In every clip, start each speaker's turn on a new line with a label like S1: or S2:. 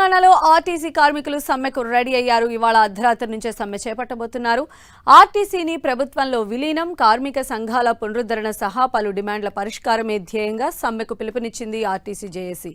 S1: తెలంగాణలో ఆర్టీసీ కార్మికులు సమ్మెకు రెడీ అయ్యారు. ఇవాళ అర్ధరాత్రి నుంచే సమ్మె చేపట్టబోతున్నారు. ఆర్టీసీని ప్రభుత్వంలో విలీనం, కార్మిక సంఘాల పునరుద్ధరణ సహా పలు డిమాండ్ల పరిష్కారమే ధ్యేయంగా సమ్మెకు పిలుపునిచ్చింది ఆర్టీసీ జేఏసీ.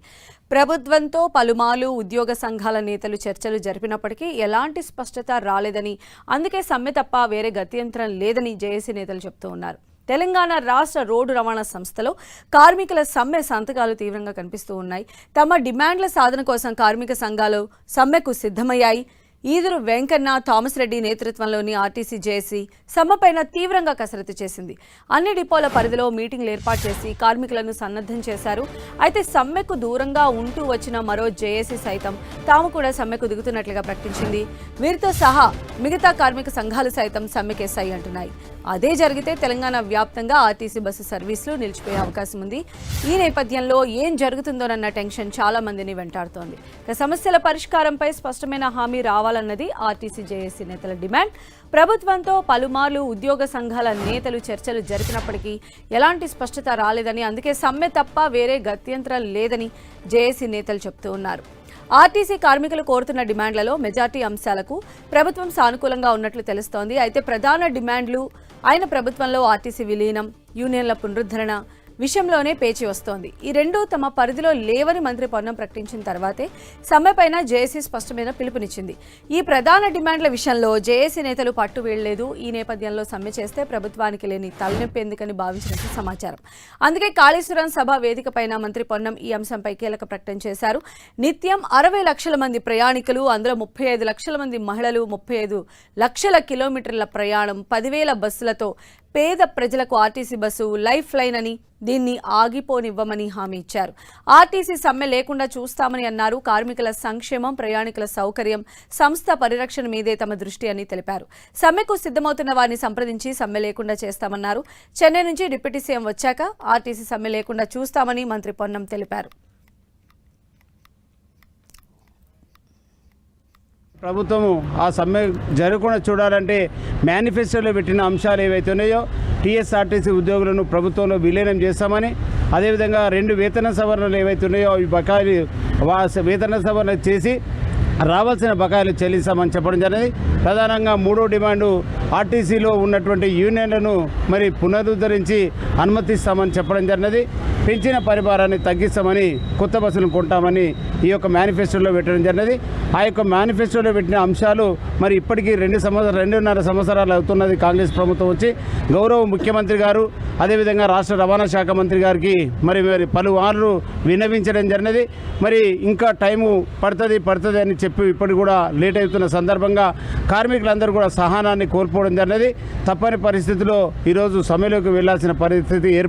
S1: ప్రభుత్వంతో పలుమార్లు ఉద్యోగ సంఘాల నేతలు చర్చలు జరిపినప్పటికీ ఎలాంటి స్పష్టత రాలేదని, అందుకే సమ్మె తప్ప వేరే గత్యంతరం లేదని జేఏసీ నేతలు చెబుతూ ఉన్నారు. తెలంగాణ రాష్ట్ర రోడ్డు రవాణా సంస్థలో కార్మికుల సమ్మె సంతకాలు తీవ్రంగా కనిపిస్తూ ఉన్నాయి. తమ డిమాండ్ల సాధన కోసం కార్మిక సంఘాలు సమ్మెకు సిద్ధమయ్యాయి. ఈదురు వెంకన్న, థామస్ రెడ్డి నేతృత్వంలోని ఆర్టీసీ జేఏసీ సమ్మెపైన తీవ్రంగా కసరత్తు చేసింది. అన్ని డిపోల పరిధిలో మీటింగ్లు ఏర్పాటు చేసి కార్మికులను సన్నద్ధం చేశారు. అయితే సమ్మెకు దూరంగా ఉంటూ వచ్చిన మరో జేఏసీ సైతం తాము కూడా సమ్మెకు దిగుతున్నట్లుగా ప్రకటించింది. వీరితో సహా మిగతా కార్మిక సంఘాలు సైతం సమ్మెకే సై అంటున్నాయి. అదే జరిగితే తెలంగాణ వ్యాప్తంగా ఆర్టీసీ బస్సు సర్వీసులు నిలిచిపోయే అవకాశం ఉంది. ఈ నేపథ్యంలో ఏం జరుగుతుందోనన్న టెన్షన్ చాలా మందిని వెంటాడుతోంది. సమస్యల పరిష్కారంపై స్పష్టమైన హామీ రావాలన్నది ఆర్టీసీ జేఏసీ నేతల డిమాండ్. ప్రభుత్వంతో పలుమార్లు ఉద్యోగ సంఘాల నేతలు చర్చలు జరిపినప్పటికీ ఎలాంటి స్పష్టత రాలేదని, అందుకే సమ్మె తప్ప వేరే గత్యంతరం లేదని జేఏసీ నేతలు చెబుతూ ఉన్నారు. ఆర్టీసీ కార్మికులు కోరుతున్న డిమాండ్లలో మెజార్టీ అంశాలకు ప్రభుత్వం సానుకూలంగా ఉన్నట్లు తెలుస్తోంది. అయితే ప్రధాన డిమాండ్లు అయిన ప్రభుత్వంలో ఆర్టీసీ విలీనం, యూనియన్ల పునరుద్ధరణ విషయంలోనే పేచి వస్తోంది. ఈ రెండూ తమ పరిధిలో లేవని మంత్రి పొన్నం ప్రకటించిన తర్వాతే సమ్మెపైన జేఏసీ స్పష్టమైన పిలుపునిచ్చింది. ఈ ప్రధాన డిమాండ్ల విషయంలో జేఏసీ నేతలు పట్టు వీళ్లేదు. ఈ నేపథ్యంలో సమ్మె చేస్తే ప్రభుత్వానికి లేని తలనొప్పి ఎందుకని భావించినట్లు సమాచారం. అందుకే కాళేశ్వరం సభ వేదికపైన మంత్రి పొన్నం ఈ అంశంపై కీలక ప్రకటన చేశారు. నిత్యం 60 లక్షల మంది ప్రయాణికులు, అందులో 35 లక్షల మంది మహిళలు, 35 లక్షల కిలోమీటర్ల ప్రయాణం, 10,000 బస్సులతో పేద ప్రజలకు ఆర్టీసీ బస్సు లైఫ్ లైన్ అని, దీన్ని ఆగిపోనివ్వమని హామీ ఇచ్చారు. ఆర్టీసీ సమ్మె లేకుండా చూస్తామని అన్నారు. కార్మికుల సంక్షేమం, ప్రయాణికుల సౌకర్యం, సంస్థ పరిరక్షణ మీదే తమ దృష్టి అని తెలిపారు. సమ్మెకు సిద్ధమవుతున్న వారిని సంప్రదించి సమ్మె లేకుండా చేస్తామన్నారు. చెన్నై నుంచి డిప్యూటీ సీఎం వచ్చాక ఆర్టీసీ సమ్మె లేకుండా చూస్తామని మంత్రి పొన్నం తెలిపారు.
S2: ప్రభుత్వము ఆ సమ్మె జరగకుండా చూడాలంటే మేనిఫెస్టోలో పెట్టిన అంశాలు ఏవైతే ఉన్నాయో టీఎస్ఆర్టీసీ ఉద్యోగులను ప్రభుత్వంలో విలీనం చేస్తామని, అదేవిధంగా 2 వేతన సవరణలు ఏవైతే ఉన్నాయో ఈ బకాయిలు వేతన సవరణ చేసి రావాల్సిన బకాయిలు చెల్లిస్తామని చెప్పడం జరిగింది. ప్రధానంగా 3వ డిమాండు ఆర్టీసీలో ఉన్నటువంటి యూనియన్లను మరి పునరుద్ధరించి అనుమతిస్తామని చెప్పడం జరిగినది. పెంచిన పరిభారాన్ని తగ్గిస్తామని, కొత్త బస్సులను కొంటామని ఈ యొక్క మేనిఫెస్టోలో పెట్టడం జరిగినది. ఆ యొక్క మేనిఫెస్టోలో పెట్టిన అంశాలు మరి ఇప్పటికీ 2.5 సంవత్సరాలు అవుతున్నది కాంగ్రెస్ ప్రభుత్వం వచ్చి. గౌరవ ముఖ్యమంత్రి గారు, అదేవిధంగా రాష్ట్ర రవాణా శాఖ మంత్రి గారికి మరి పలుమార్లు విన్నవించడం జరిగినది. మరి ఇంకా టైము పడుతుంది అని చెప్పి ఇప్పటికి కూడా లేట్ అవుతున్న సందర్భంగా కార్మికులందరూ కూడా సహనాన్ని కోల్పోవడం జరిగినది. తప్పని పరిస్థితిలో ఈరోజు సమ్మెలోకి వెళ్లాల్సిన పరిస్థితి